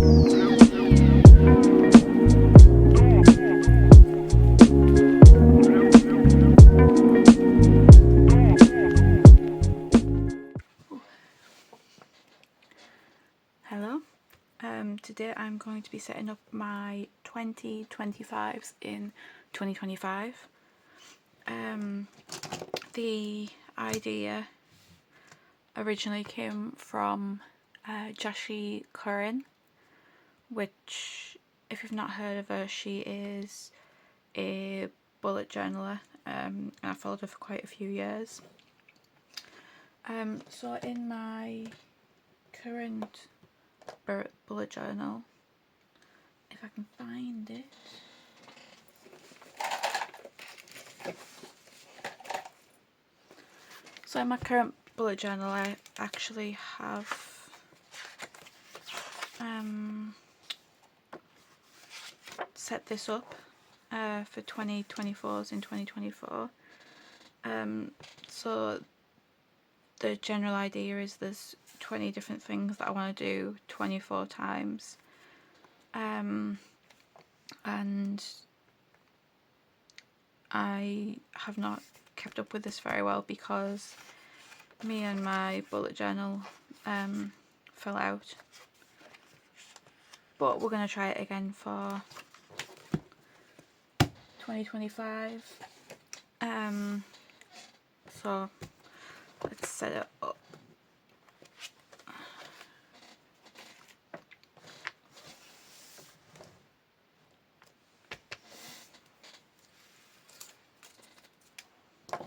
Hello, today I'm going to be setting up my 25's in 2025. The idea originally came from Joshi Curran, which, if you've not heard of her, she is a bullet journaler, and I followed her for quite a few years. So in my current bullet journal, if I can find it, so in my current bullet journal I actually have set this up for 2024's in 2024. So the general idea is there's 20 different things that I want to do 24 times, and I have not kept up with this very well because me and my bullet journal fell out, but we're going to try it again for 2025. So let's set it up. The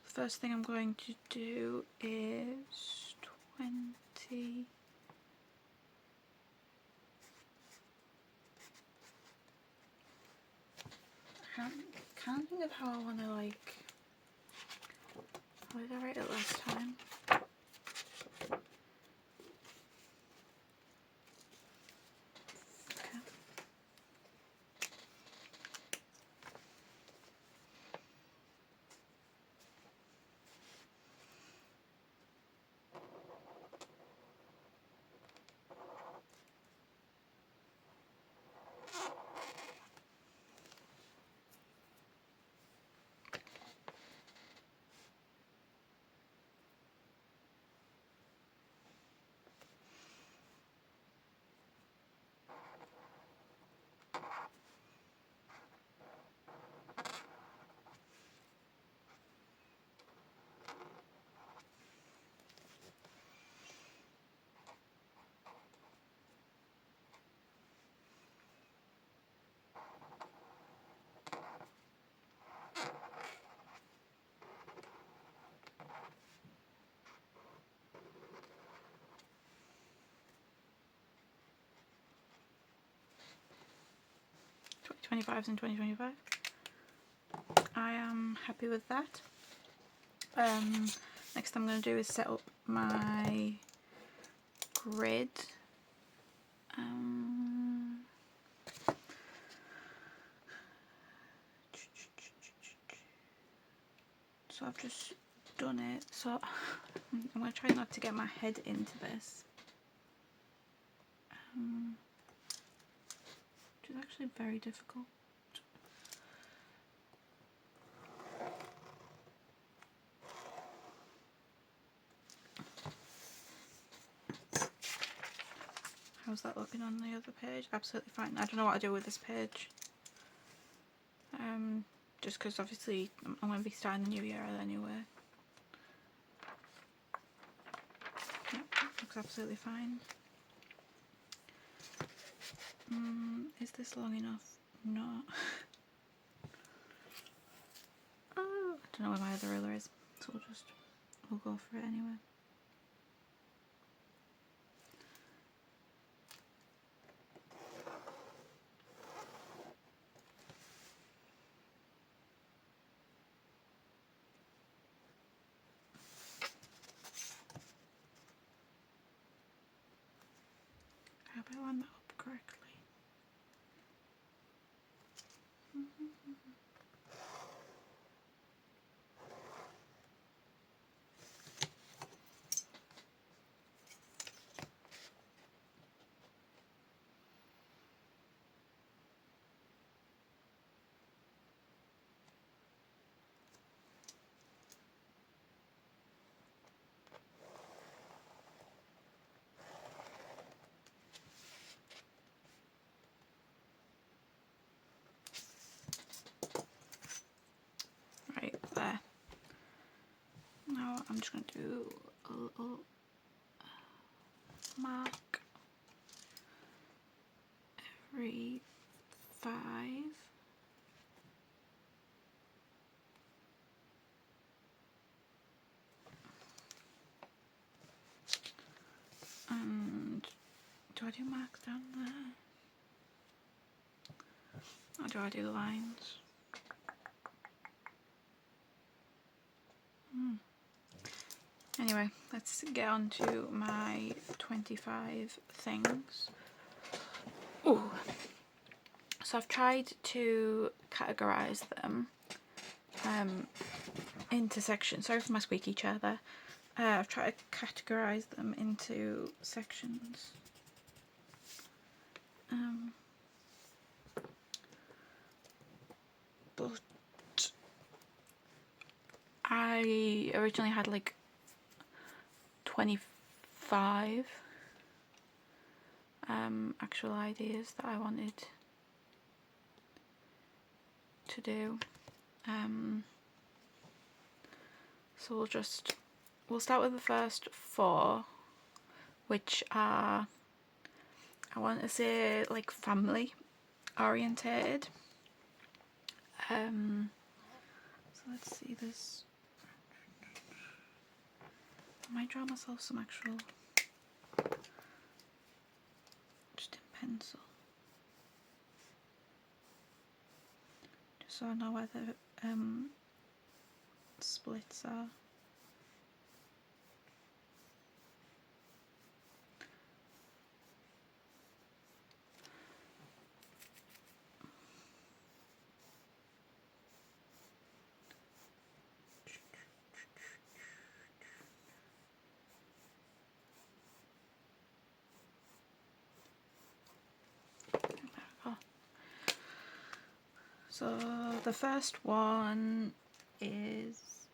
first thing I'm going to do is 20. I can't think of how I want to, like, how did I write it last time? $25's in 2025. I am happy with that. Next I'm going to do is set up my grid. So I've just done it. So I'm going to try not to get my head into this, which is actually very difficult. How's that looking on the other page? Absolutely fine. I don't know what to do with this page. Just because obviously I'm going to be starting the new year anyway. Yep, looks absolutely fine. Is this long enough? No. Oh, I don't know where my other ruler is, so we'll go for it anyway. I hope I line that up correctly. just going to do a little mark every 5. And do I do marks down there? Or do I do lines? Anyway, let's get on to my 25 things. Ooh. So I've tried to categorise them into sections. Sorry for my squeaky chair there. I've tried to categorise them into sections. But I originally had like 25 actual ideas that I wanted to do. So we'll start with the first 4, which are, I want to say, like family orientated. So let's see this. I might draw myself some actual, just in pencil, just so I know where the splits are. So the first one is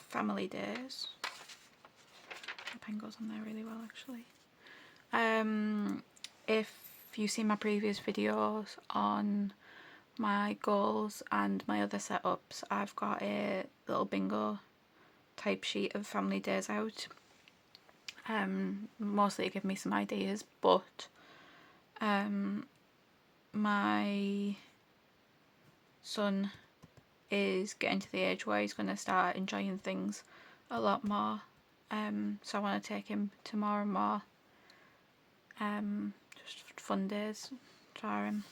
family days. The pen goes on there really well actually. If you've seen my previous videos on my goals and my other setups, I've got a little bingo type sheet of family days out, mostly to give me some ideas, but my son is getting to the age where he's going to start enjoying things a lot more, so I want to take him to more and more just fun days for him.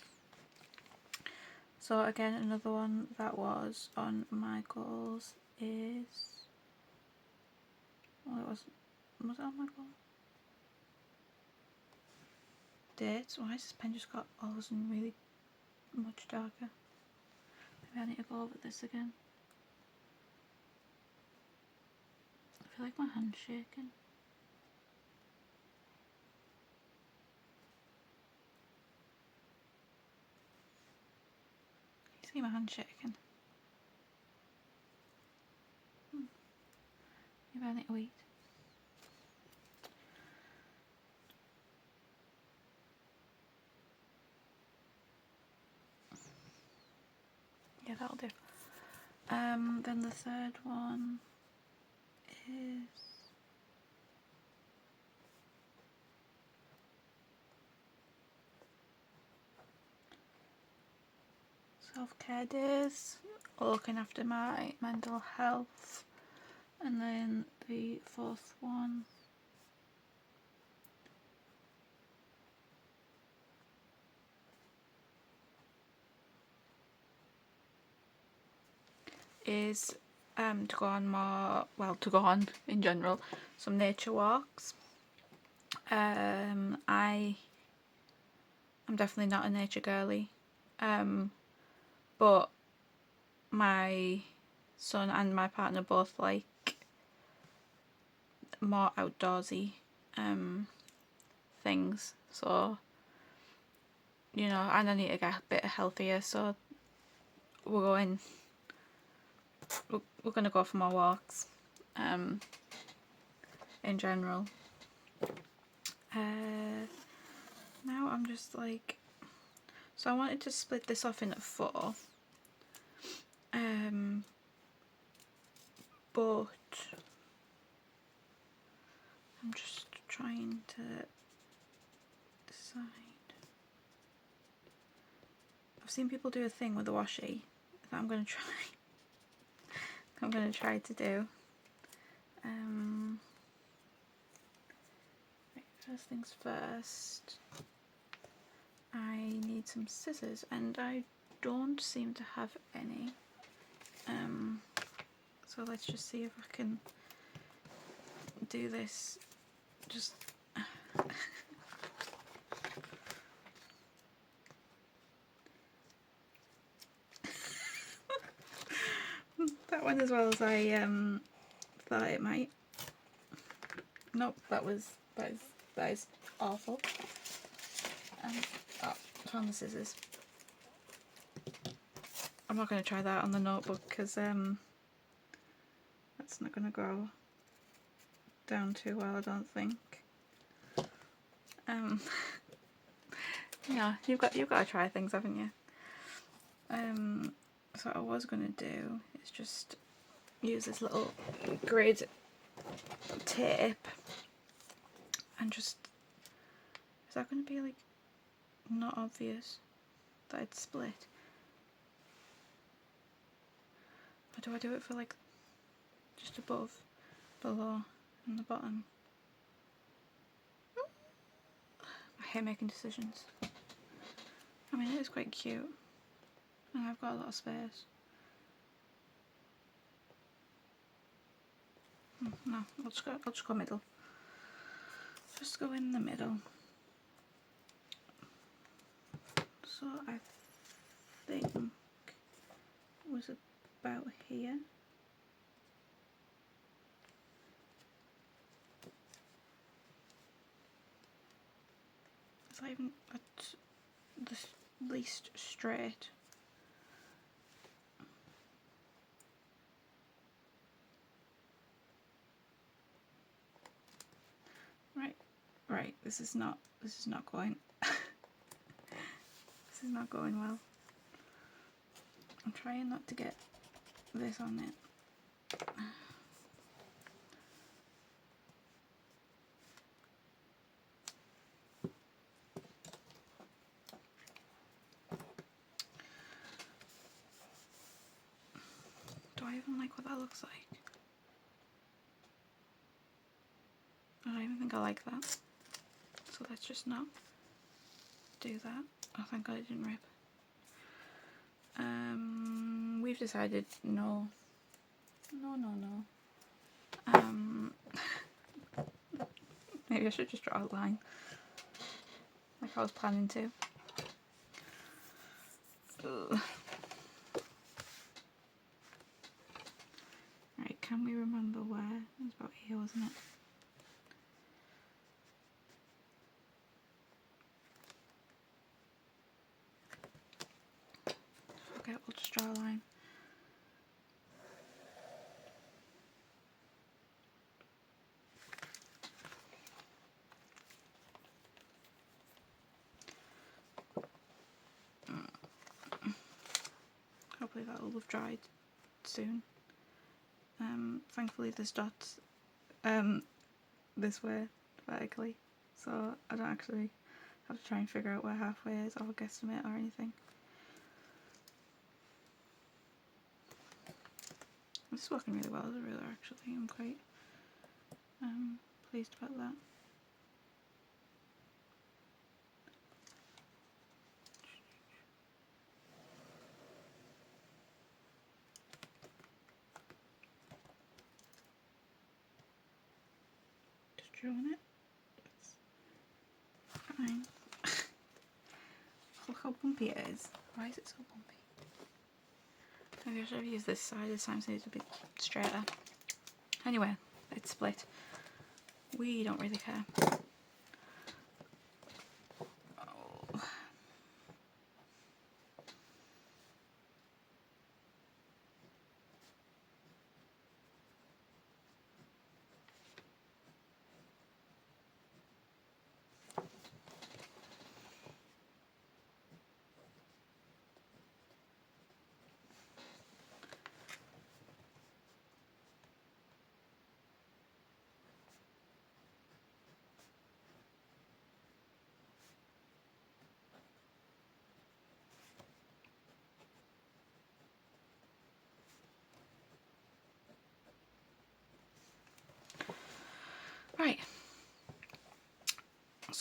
So again, another one that was on my goals is, well, was it on my goal? Dates. Why has this pen just got all of a sudden really much darker? Maybe I need to go over this again. I feel like my hand's shaking. You see my hand shaking? Maybe I need to eat. Yeah, that'll do. Then the third one is self-care days, looking after my mental health. And then the fourth one is to go on more, well, to go on in general, some nature walks. I am definitely not a nature girly, but my son and my partner both like more outdoorsy things, so you know, and I need to get a bit healthier, so we're going to go for more walks. in general. Now I'm just like, so I wanted to split this off into 4, but I'm just trying to decide. I've seen people do a thing with the washi that I'm going to try. I'm going to try to do. Right, first things first. I need some scissors, and I don't seem to have any. So let's just see if I can do this. Just that went as well as I thought it might. Nope, that is awful. Oh, found the scissors. I'm not going to try that on the notebook because that's not going to go down too well, I don't think. Yeah, you've got to try things, haven't you? So what I was going to do is just use this little grid tape and just, is that going to be like not obvious that it's split? Or do I do it for like just above, below and the bottom? I hate making decisions. I mean, it is quite cute and I've got a lot of space. No, I'll just go middle. Just go in the middle. So I think it was about here. It's not even at the least straight. Right, this is not going this is not going well. I'm trying not to get this on it. Do I even like what that looks like? I don't even think I like that. So let's just not do that. Oh, thank God it didn't rip. We've decided no. Maybe I should just draw a line like I was planning to. Ugh. Right, can we remember where? It was about here, wasn't it? Okay, we'll just draw a line. Hopefully that will have dried soon. Thankfully there's dots this way vertically, so I don't actually have to try and figure out where halfway is or guesstimate or anything. This is working really well as a ruler actually. I'm quite pleased about that. Just drawing it. It's fine. Look how bumpy it is. Why is it so bumpy? Maybe I should have used this side. This time so it's a bit straighter. Anyway, it's split. We don't really care. Oh.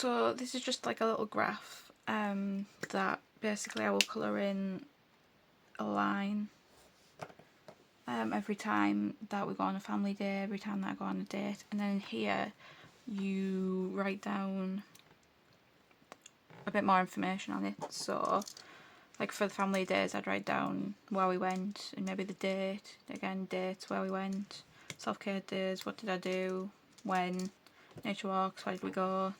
So this is just like a little graph that basically I will colour in a line every time that we go on a family day, every time that I go on a date, and then here you write down a bit more information on it. So like for the family days I'd write down where we went and maybe the date, again dates, where we went, self-care days, what did I do, when, nature walks, where did we go,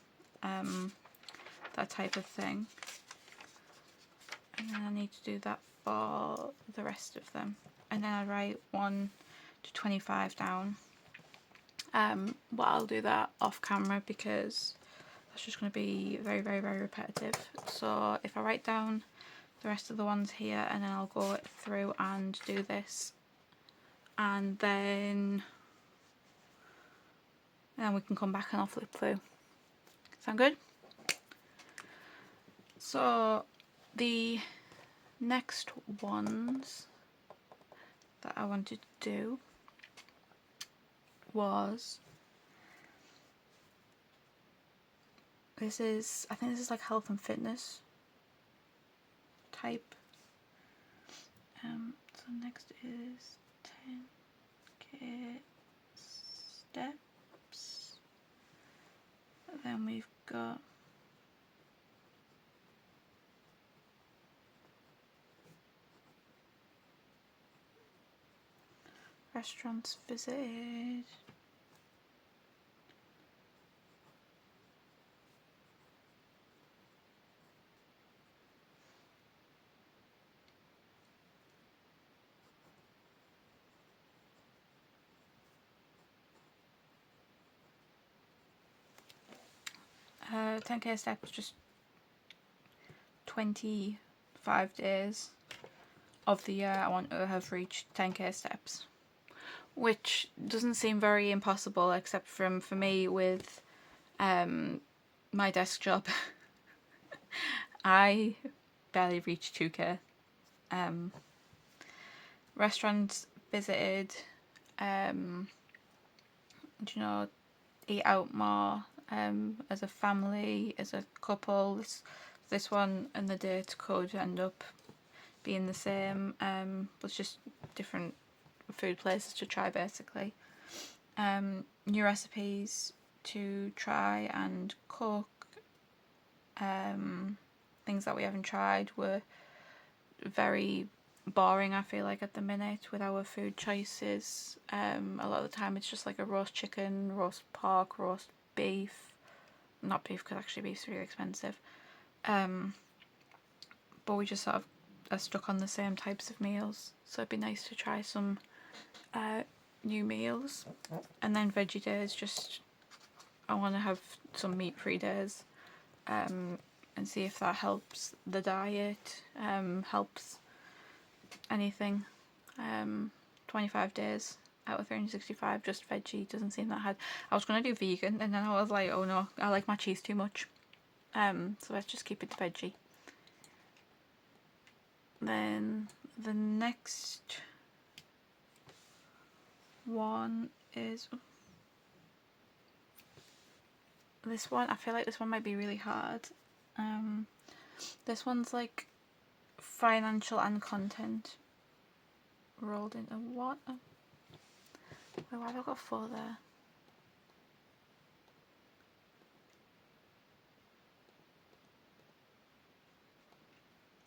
that type of thing. And then I need to do that for the rest of them. And then I write 1 to 25 down. But I'll do that off camera because that's just going to be very, very, very repetitive. So if I write down the rest of the ones here and then I'll go through and do this, and then we can come back and I'll flip through. Sound good? So the next ones that I wanted to do was I think this is like health and fitness type. So next is 10k steps. Then we've got restaurants visited. Uh, 10k steps, just 25 days of the year I want to have reached 10k steps, which doesn't seem very impossible except for me with my desk job. I barely reached 2k. Restaurants visited, eat out more as a family, as a couple. This one and the date could end up being the same, but it's just different food places to try basically. New recipes to try and cook. Things that we haven't tried were very boring, I feel like, at the minute with our food choices. A lot of the time it's just like a roast chicken, roast pork, roast beef. Not beef, because actually beef's really expensive. But we just sort of are stuck on the same types of meals, so it'd be nice to try some new meals. And then veggie days, just I want to have some meat-free days, and see if that helps the diet, helps anything. 25 days out of 365 just veggie doesn't seem that hard. I was going to do vegan and then I was like, oh no, I like my cheese too much, so let's just keep it to veggie. Then the next one is this one. I feel like this one might be really hard. This one's like financial and content rolled into what? Wait, why have I got 4 there?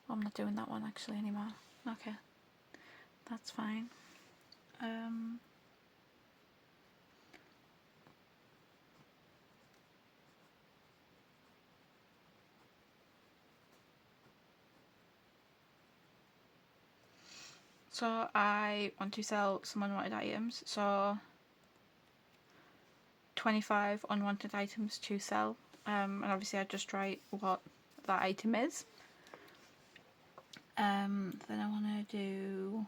Oh, I'm not doing that one actually anymore. Okay, that's fine. So I want to sell some unwanted items, so 25 unwanted items to sell, and obviously I just write what that item is. Then I want to do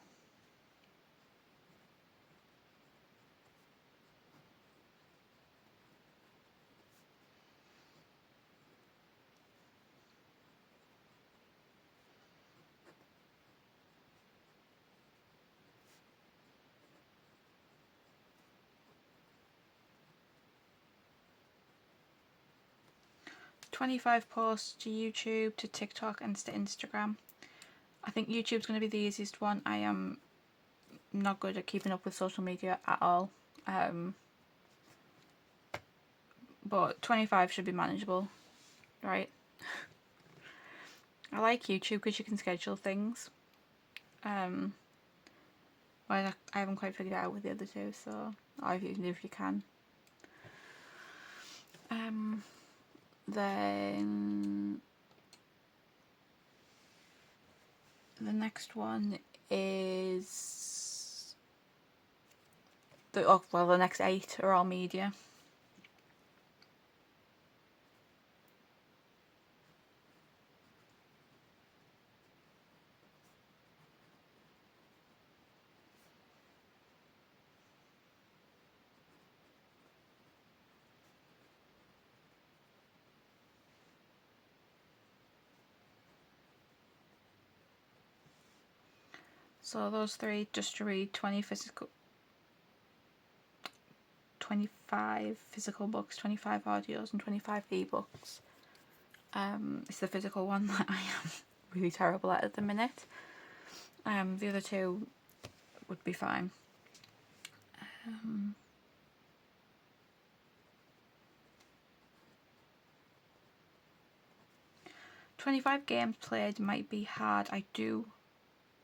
25 posts to YouTube, to TikTok and to Instagram. I think YouTube's going to be the easiest one. I am not good at keeping up with social media at all. But 25 should be manageable, right? I like YouTube because you can schedule things. Well, I haven't quite figured it out with the other two, so even if you can. Then the next one is the next 8 are all media. So those 3, just to read 25 physical books, 25 audios and 25 ebooks. It's the physical one that I am really terrible at the minute. The other 2 would be fine. 25 games played might be hard. I do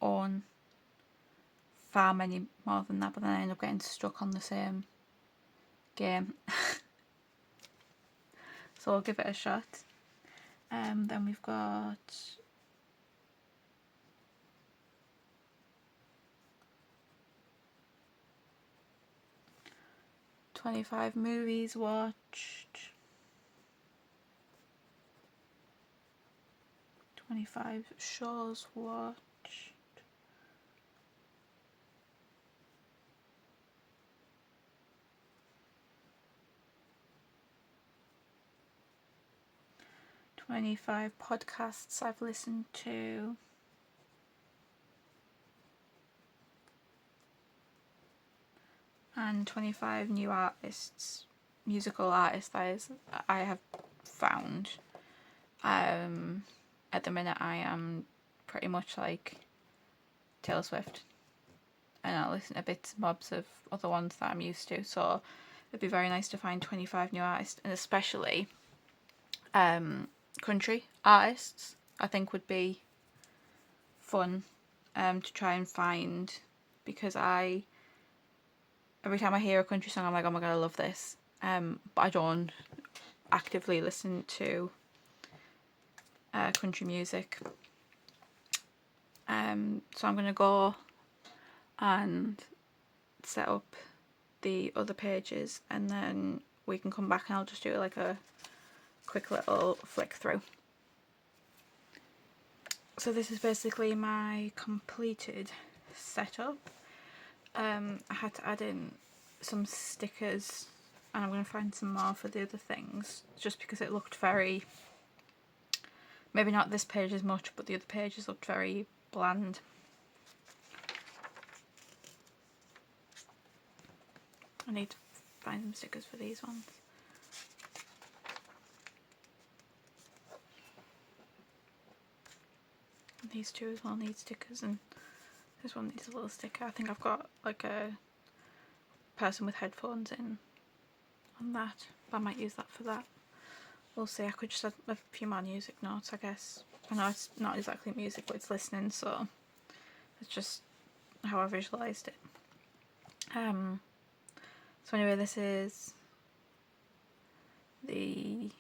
own far many more than that, but then I end up getting stuck on the same game. So I'll give it a shot. Then we've got 25 movies watched, 25 shows watched, 25 podcasts I've listened to, and 25 new artists, musical artists that is, I have found. At the minute I am pretty much like Taylor Swift, and I listen to bits and bobs of other ones that I'm used to, so it'd be very nice to find 25 new artists, and especially country artists I think would be fun to try and find, because every time I hear a country song I'm like, oh my god, I love this, but I don't actively listen to country music. So I'm going to go and set up the other pages, and then we can come back and I'll just do like a quick little flick through. So this is basically my completed setup. I had to add in some stickers, and I'm going to find some more for the other things, just because it looked very, maybe not this page as much, but the other pages looked very bland. I need to find some stickers for these ones. And these 2 as well need stickers, and this one needs a little sticker. I think I've got like a person with headphones in on that, but I might use that for that. We'll see. I could just add a few more music notes, I guess. I know it's not exactly music, but it's listening, so it's just how I visualised it. So anyway, this is the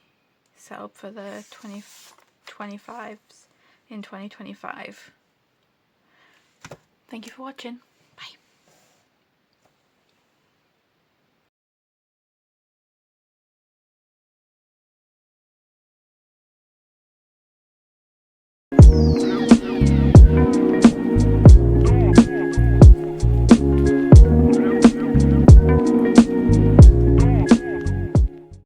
setup for the 25's in 2025. Thank you for watching. Bye.